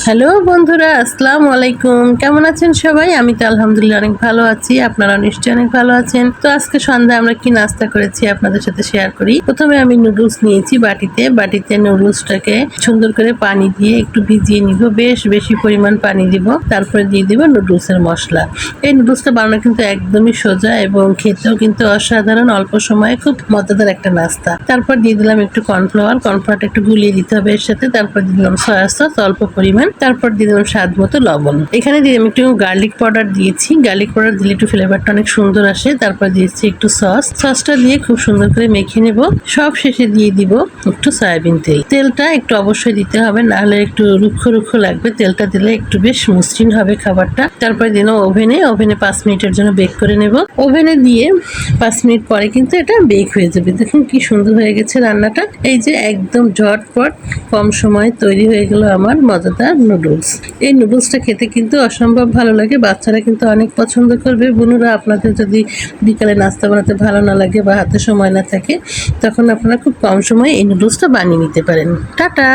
Hello বন্ধুরা, আসসালামু আলাইকুম। কেমন আছেন সবাই? আমি তো আলহামদুলিল্লাহ অনেক ভালো আছি। আপনারা নিশ্চয়ই অনেক ভালো আছেন। তো আজকে সন্ধ্যায় আমরা কি নাস্তা করেছি আপনাদের সাথে শেয়ার করি। প্রথমে আমি নুডলস নিয়েছি বাটিতে নুডলসটাকে সুন্দর করে পানি দিয়ে একটু ভিজিয়ে নিব। বেশ বেশি পরিমাণ পানি দিব, তারপরে দিয়ে দিব নুডলসের মশলা। এই নুডলসটা বানানো কিন্তু একদমই সোজা এবং খেতেও কিন্তু অসাধারণ, অল্প সময়ে খুব মজাদার একটা নাস্তা। তারপর দিয়ে দিলাম একটু কর্নফ্লাওয়ারটা একটু গুলিয়ে দিতে হবে এর সাথে। তারপর দিয়ে দিলাম সয়া সস অল্প পরিমাণ, তারপর দিয়ে দিলাম স্বাদ মতো লবণ। এখানে দিয়ে আমি একটু গার্লিক পাউডার দিয়েছি। গার্লিক পাউডার দিলে একটু ফ্লেভারটা অনেক সুন্দর আসে। তারপর দিয়েছি একটু সসটা দিয়ে খুব সুন্দর করে মেখে নেব। সব শেষে দিয়ে দিব একটু সয়াবিন তেল। তেলটা একটু অবশ্যই দিতে হবে, না হলে একটু রুক্ষ রুক্ষ লাগবে। তেলটা দিলে একটু বেশ মসৃণ হবে খাবারটা। তারপরে দিলাম ওভেনে 5 মিনিটের জন্য বেক করে নেব। ওভেনে দিয়ে 5 মিনিট পরে কিন্তু এটা বেক হয়ে যাবে। দেখুন কি সুন্দর হয়ে গেছে রান্নাটা। এই যে একদম ঝটপট কম সময়ে তৈরি হয়ে গেল আমার মজাদার নুডলস। এই নুডলসটা খেতে কিন্তু অসম্ভব ভালো লাগে। বাচ্চারা কিন্তু অনেক পছন্দ করবে। বন্ধুরা, আপনাদের যদি বিকালে নাস্তা বানাতে ভালো না লাগে বা হাতে সময় না থাকে, তখন আপনারা খুব কম সময়ে এই নুডলসটা বানিয়ে নিতে পারেন। টাটা।